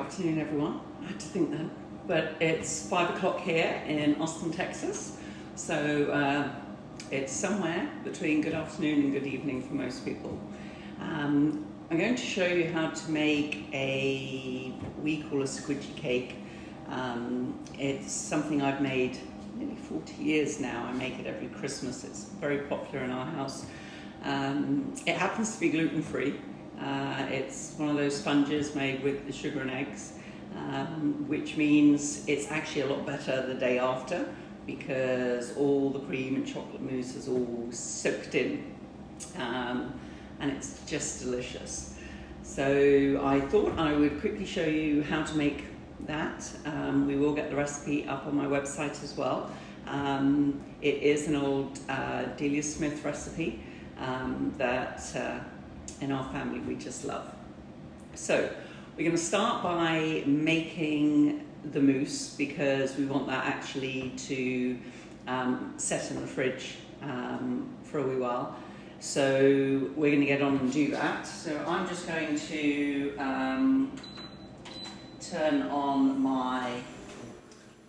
afternoon, everyone. I had to think that. But it's 5 o'clock here in Austin, Texas. So it's somewhere between good afternoon and good evening for most people. I'm going to show you how to make we call a squidgy cake. It's something I've made nearly 40 years now. I make it every Christmas. It's very popular in our house. It happens to be gluten-free. It's one of those sponges made with the sugar and eggs, which means it's actually a lot better the day after because all the cream and chocolate mousse is all soaked in, and it's just delicious. So I thought I would quickly show you how to make that. We will get the recipe up on my website as well. It is an old Delia Smith recipe that in our family we just love. So we're going to start by making the mousse because we want that actually to set in the fridge for a wee while. So we're going to get on and do that. So I'm just going to turn on my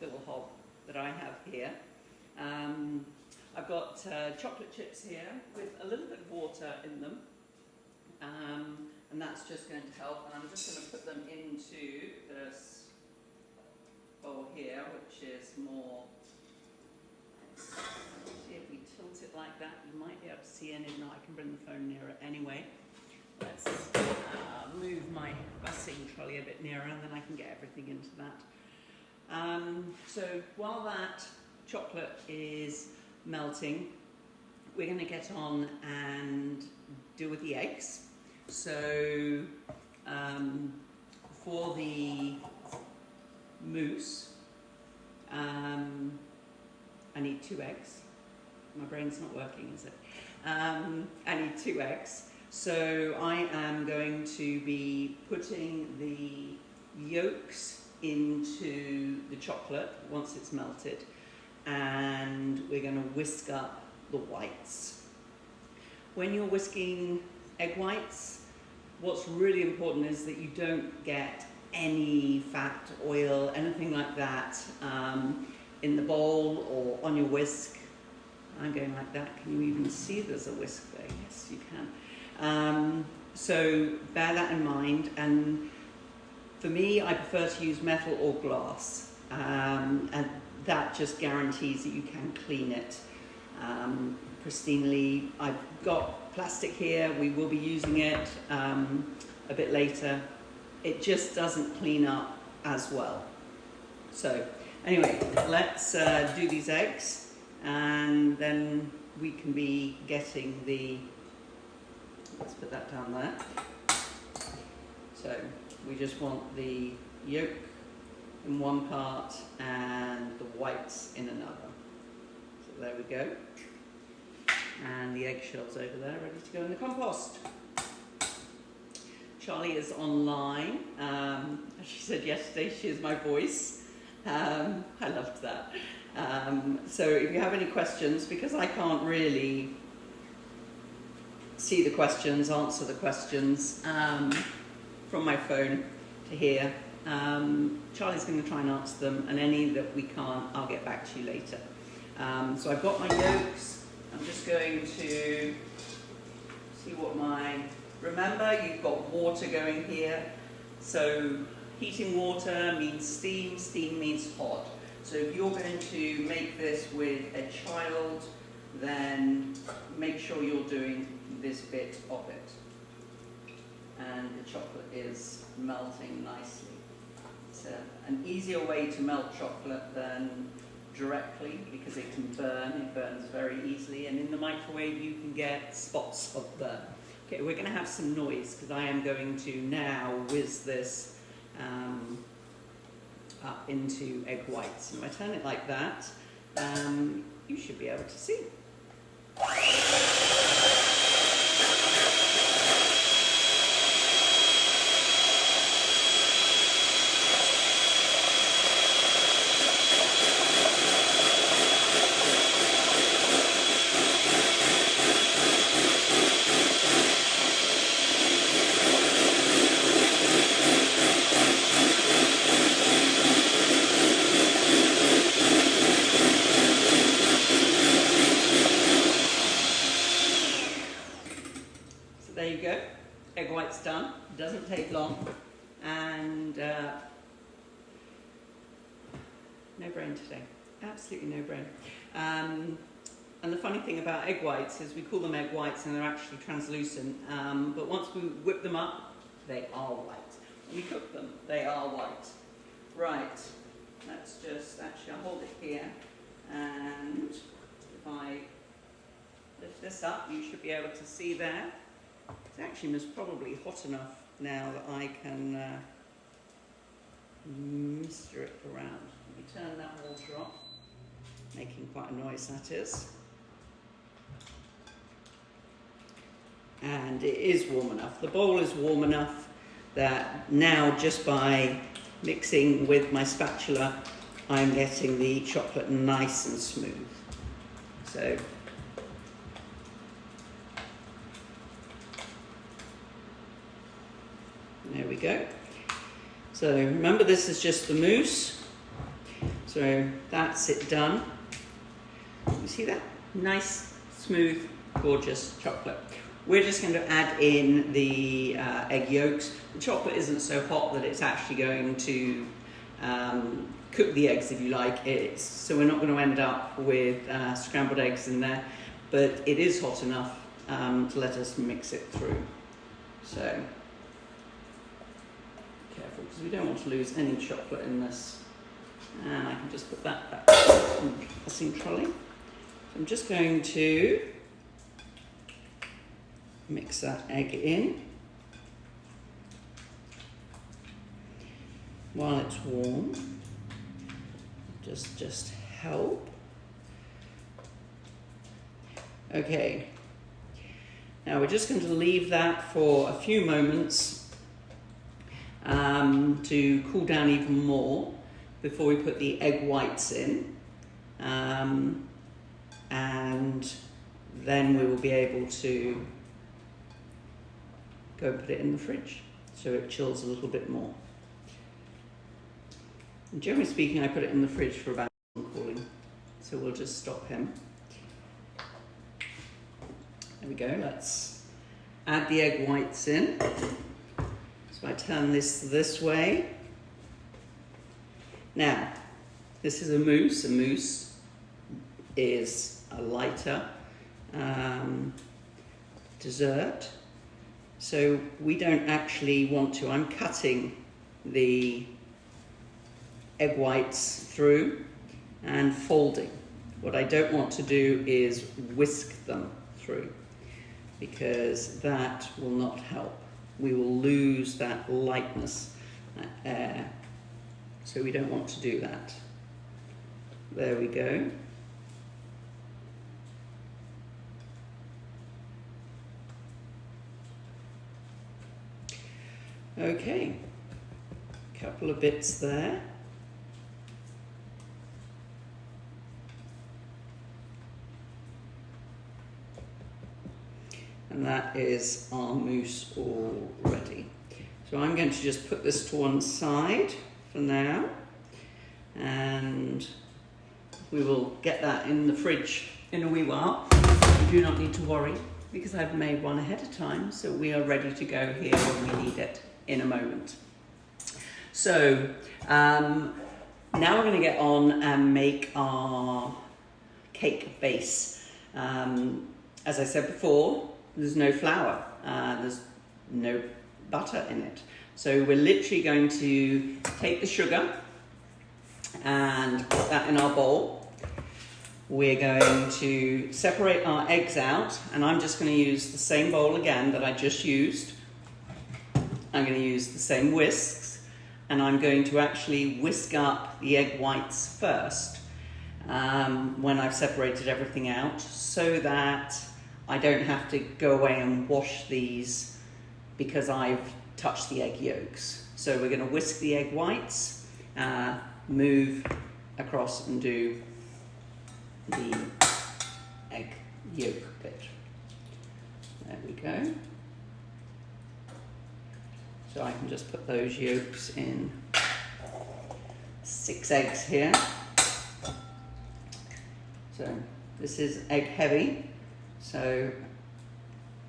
little hob that I have here. I've got chocolate chips here with a little bit of water in them. And that's just going to help, and I'm just going to put them into this bowl here, which is more, see if we tilt it like that, you might be able to see any. No, I can bring the phone nearer anyway. Let's move my busing trolley a bit nearer, and then I can get everything into that. So while that chocolate is melting, we're going to get on and deal with the eggs. So for the mousse, I need 2 eggs. My brain's not working, is it? I need 2 eggs. So I am going to be putting the yolks into the chocolate once it's melted, and we're going to whisk up the whites. When you're whisking egg whites, what's really important is that you don't get any fat, oil, anything like that in the bowl or on your whisk. I'm going like that. Can you even see there's a whisk there? Yes, you can. So bear that in mind. And for me, I prefer to use metal or glass. And that just guarantees that you can clean it pristinely. I've got plastic here. We will be using it a bit later. It just doesn't clean up as well. So anyway, let's do these eggs, and then we can be getting let's put that down there. So we just want the yolk in one part and the whites in another. So there we go. And the eggshells over there ready to go in the compost. Charlie is online. As she said yesterday, she is my voice. I loved that. So if you have any questions, because I can't really see the questions, answer the questions from my phone to here, Charlie's going to try and answer them, and any that we can't, I'll get back to you later. So I've got my yolks. I'm just going to see what remember you've got water going here. So heating water means steam, steam means hot. So if you're going to make this with a child, then make sure you're doing this bit of it. And the chocolate is melting nicely. It's an easier way to melt chocolate than directly because it can burn. It burns very easily, and in the microwave you can get spots of burn. Okay, we're going to have some noise because I am going to now whiz this up into egg whites. And if I turn it like that, you should be able to see. egg whites done. It doesn't take long, and no brain today. Absolutely no brain. And the funny thing about egg whites is we call them egg whites and they're actually translucent, but once we whip them up, they are white. When we cook them, they are white. Right, let's just, actually I'll hold it here, and if I lift this up, you should be able to see there. It's actually most probably hot enough now that I can stir it around. Let me turn that water off, making quite a noise that is. And it is warm enough. The bowl is warm enough that now just by mixing with my spatula, I'm getting the chocolate nice and smooth. So there we go. So remember, this is just the mousse. So that's it done. You see that? Nice, smooth, gorgeous chocolate. We're just going to add in the egg yolks. The chocolate isn't so hot that it's actually going to cook the eggs, if you like. So we're not going to end up with scrambled eggs in there, but it is hot enough to let us mix it through. So careful, because we don't want to lose any chocolate in this. And I can just put that back in the pressing trolley. So I'm just going to mix that egg in while it's warm. Just help. Okay. Now we're just going to leave that for a few moments to cool down even more before we put the egg whites in, and then we will be able to go and put it in the fridge so it chills a little bit more. And generally speaking, I put it in the fridge for about cooling, so we'll just stop him. There we go. Let's add the egg whites in. So I turn this way. Now, this is a mousse. A mousse is a lighter dessert. So we don't actually want to. I'm cutting the egg whites through and folding. What I don't want to do is whisk them through, because that will not help. We will lose that lightness, that air. So we don't want to do that. There we go. Okay, couple of bits there. And that is our mousse all ready. So I'm going to just put this to one side for now, and we will get that in the fridge in a wee while. You do not need to worry, because I've made one ahead of time, so we are ready to go here when we need it in a moment. So now we're going to get on and make our cake base. As I said before, there's no flour, there's no butter in it. So we're literally going to take the sugar and put that in our bowl. We're going to separate our eggs out, and I'm just going to use the same bowl again that I just used. I'm going to use the same whisks, and I'm going to actually whisk up the egg whites first when I've separated everything out, so that I don't have to go away and wash these because I've touched the egg yolks. So we're going to whisk the egg whites, move across and do the egg yolk bit. There we go. So I can just put those yolks in 6 eggs here. So this is egg heavy, so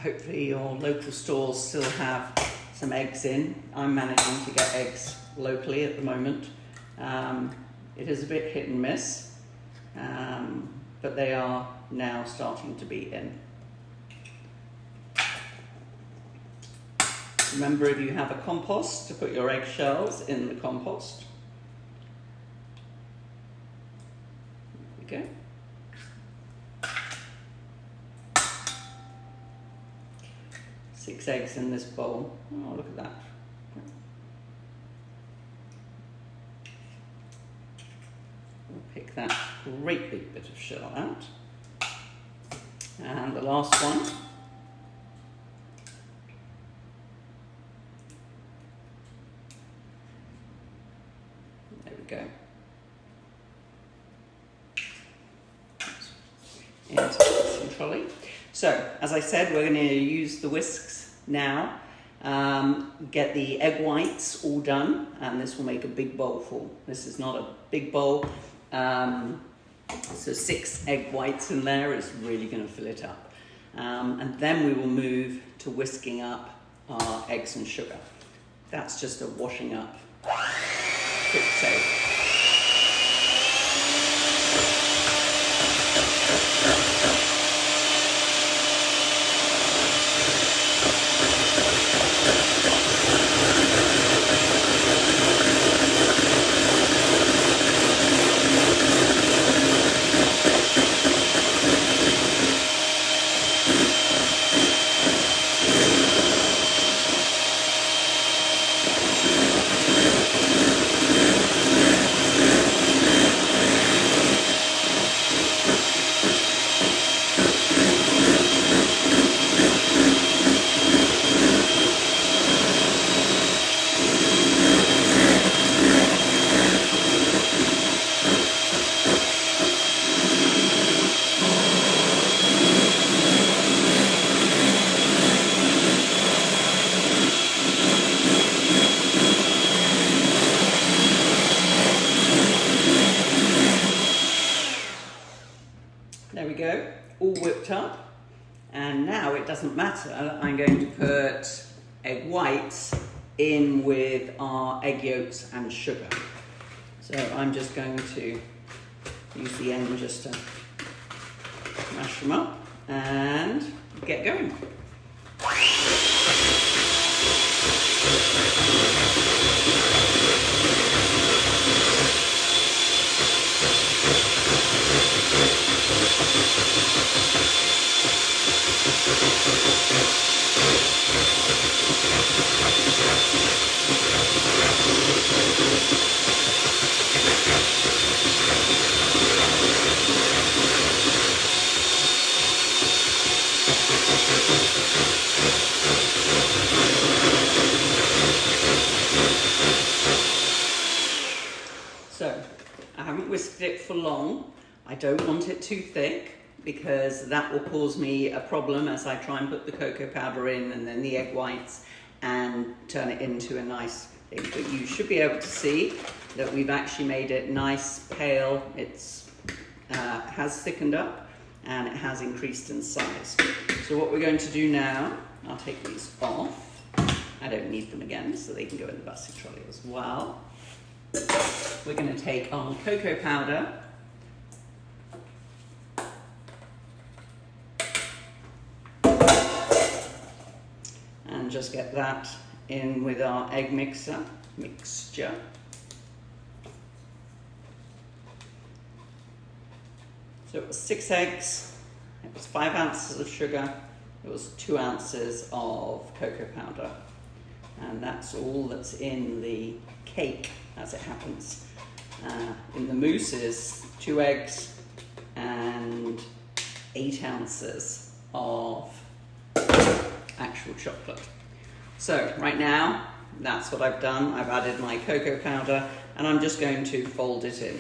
hopefully your local stores still have some eggs in. I'm managing to get eggs locally at the moment. It is a bit hit and miss, but they are now starting to be in. Remember, if you have a compost, to put your eggshells in the compost. There we go. 6 eggs in this bowl. Oh, look at that. We'll pick that great big bit of shell out. And the last one. There we go. Into the mixing trolley. So, as I said, we're going to use the whisks now. Get the egg whites all done, and this will make a big bowl full. This is not a big bowl, so 6 egg whites in there is really going to fill it up. And then we will move to whisking up our eggs and sugar. That's just a washing up quick save. There we go, all whipped up. And now it doesn't matter, I'm going to put egg whites in with our egg yolks and sugar. So I'm just going to use the end just to mash them up and get going. So, I haven't whisked it for long. I don't want it too thick because that will cause me a problem as I try and put the cocoa powder in and then the egg whites and turn it into a nice thing. But you should be able to see that we've actually made it nice, pale. It's has thickened up and it has increased in size. So what we're going to do now, I'll take these off. I don't need them again, so they can go in the busting trolley as well. We're going to take our cocoa powder and just get that in with our egg mixture. So it was 6 eggs, it was 5 ounces of sugar, it was 2 ounces of cocoa powder. And that's all that's in the cake as it happens. In the mousse is 2 eggs and 8 ounces of actual chocolate. So right now, that's what I've done. I've added my cocoa powder and I'm just going to fold it in.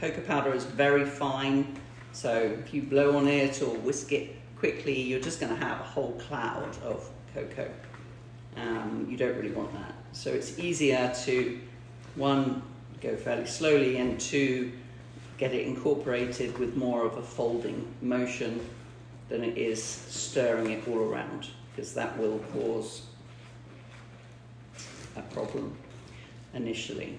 Cocoa powder is very fine, so if you blow on it or whisk it quickly, you're just going to have a whole cloud of cocoa. You don't really want that. So it's easier to, 1, go fairly slowly, and 2, get it incorporated with more of a folding motion than it is stirring it all around, because that will cause a problem initially.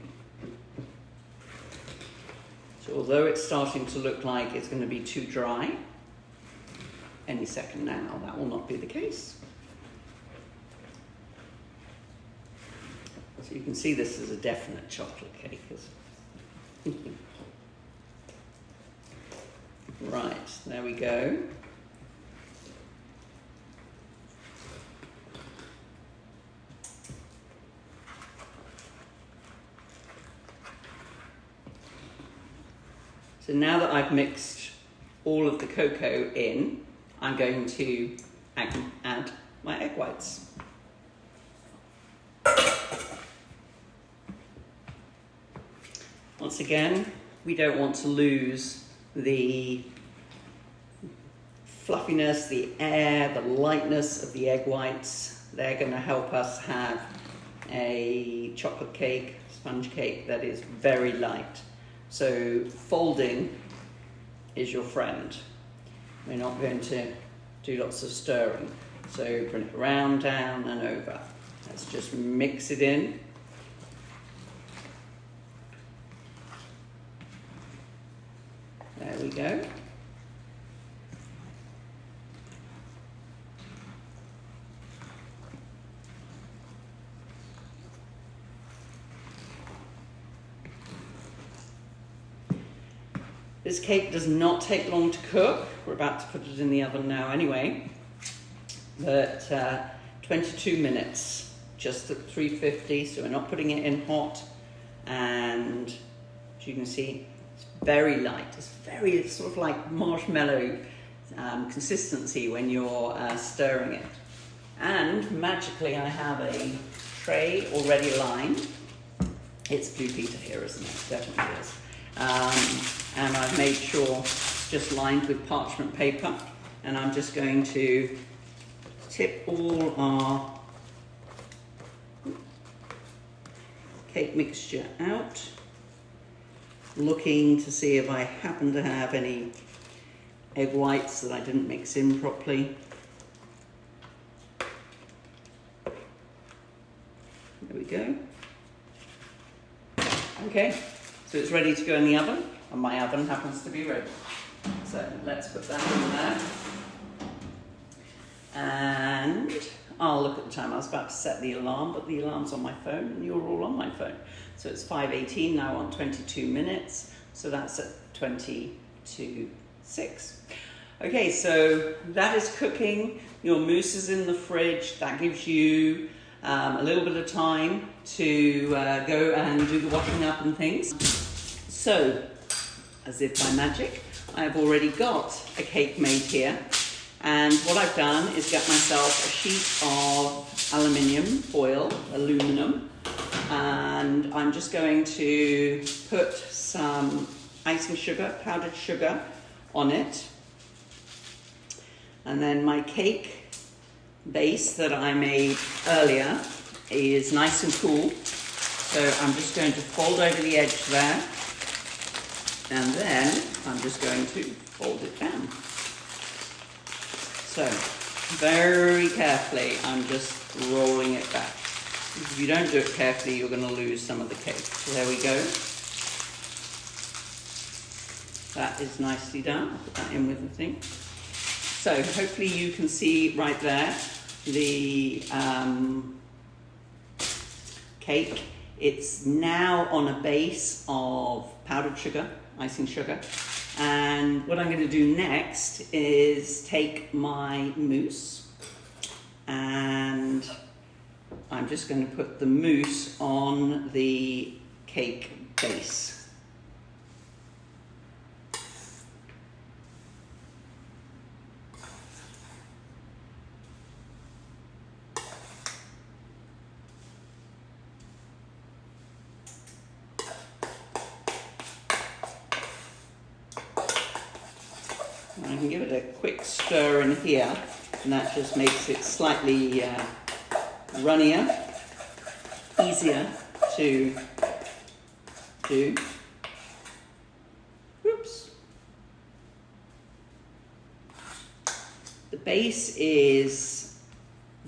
So although it's starting to look like it's going to be too dry, any second now, that will not be the case. So you can see this is a definite chocolate cake, isn't it? Right, there we go. So now that I've mixed all of the cocoa in, I'm going to add my egg whites. Once again, we don't want to lose the fluffiness, the air, the lightness of the egg whites. They're going to help us have a chocolate cake, sponge cake that is very light. So folding is your friend. We're not going to do lots of stirring. So bring it around, down and over. Let's just mix it in. There we go. This cake does not take long to cook. We're about to put it in the oven now anyway. But 22 minutes, just at 350, so we're not putting it in hot. And as you can see, it's very light. It's sort of like marshmallow consistency when you're stirring it. And magically I have a tray already lined. It's Blue Peter here, isn't it? Definitely is. And I've made sure it's just lined with parchment paper, and I'm just going to tip all our cake mixture out, looking to see if I happen to have any egg whites that I didn't mix in properly. There we go. Okay. So it's ready to go in the oven, and my oven happens to be ready. So let's put that in there. And I'll look at the time. I was about to set the alarm, but the alarm's on my phone, and you're all on my phone. So it's 5:18 now on 22 minutes. So that's at 22:06. Okay, so that is cooking. Your mousse is in the fridge. That gives you a little bit of time to go and do the washing up and things. So, as if by magic, I've already got a cake made here, and what I've done is get myself a sheet of aluminum, and I'm just going to put some icing sugar, powdered sugar, on it, and then my cake base that I made earlier is nice and cool, so I'm just going to fold over the edge there, and then I'm just going to fold it down. So very carefully I'm just rolling it back. If you don't do it carefully, you're going to lose some of the cake. So there we go. That is nicely done. I'll put that in with the thing. So hopefully you can see right there the cake. It's now on a base of powdered sugar, icing sugar. And what I'm going to do next is take my mousse, and I'm just going to put the mousse on the cake base. I can give it a quick stir in here, and that just makes it slightly runnier, easier to do. Oops. The base is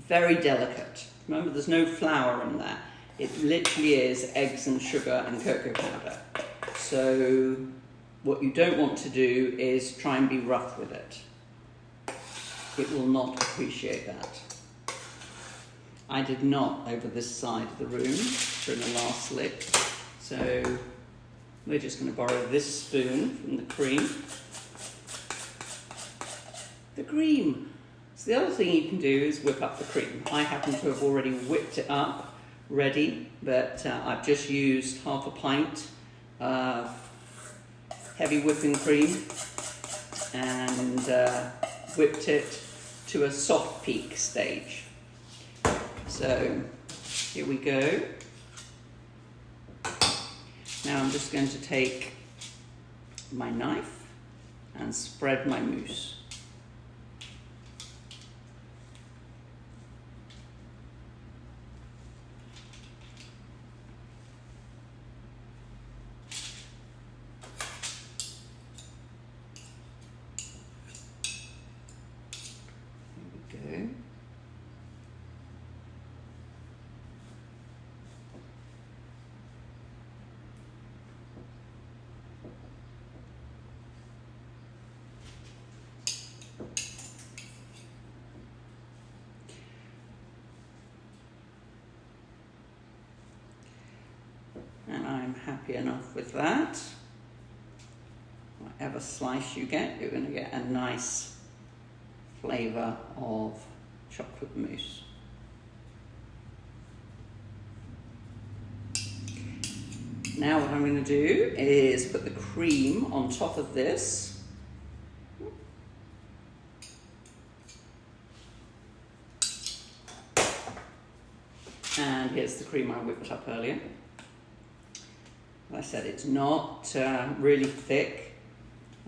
very delicate. Remember, there's no flour in there. It literally is eggs and sugar and cocoa powder. So what you don't want to do is try and be rough with it. It will not appreciate that. I did not over this side of the room during the last lick. So we're just going to borrow this spoon from the cream. The cream. So the other thing you can do is whip up the cream. I happen to have already whipped it up, ready, but I've just used half a pint of heavy whipping cream and whipped it to a soft peak stage. So here we go. Now I'm just going to take my knife and spread my mousse. And I'm happy enough with that. Whatever slice you get, you're going to get a nice flavour of chocolate mousse. Now what I'm going to do is put the cream on top of this. And here's the cream I whipped up earlier. Like I said, it's not really thick.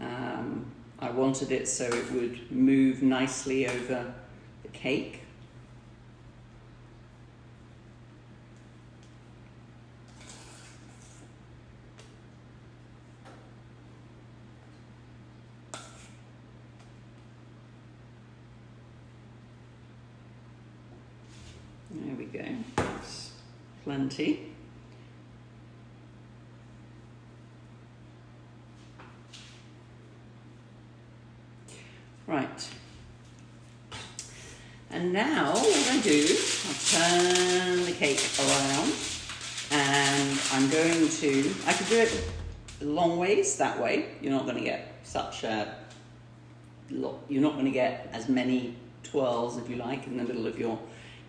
I wanted it so it would move nicely over the cake. There we go, that's plenty. Right, and now what I do, I'll turn the cake around and I'm going to, I could do it long ways that way. You're not going to get such a lot, you're not going to get as many twirls, if you like, in the middle of your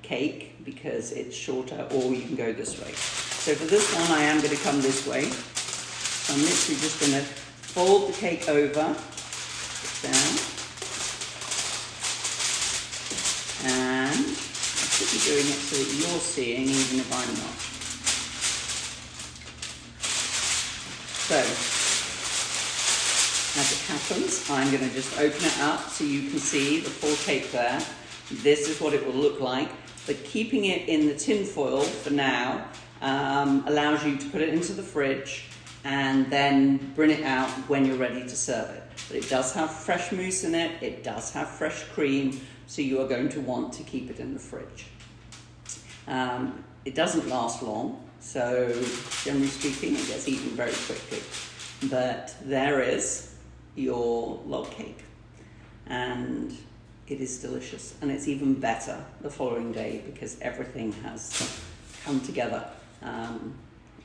cake because it's shorter, or you can go this way. So for this one I am going to come this way. So I'm literally just going to fold the cake over, put it down. And I should be doing it so that you're seeing even if I'm not. So, as it happens, I'm going to just open it up so you can see the full cake there. This is what it will look like. But keeping it in the tin foil for now allows you to put it into the fridge and then bring it out when you're ready to serve it. But it does have fresh mousse in it, it does have fresh cream, so you are going to want to keep it in the fridge. It doesn't last long, so generally speaking it gets eaten very quickly. But there is your log cake, and it is delicious, and it's even better the following day because everything has come together.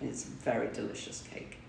It's a very delicious cake.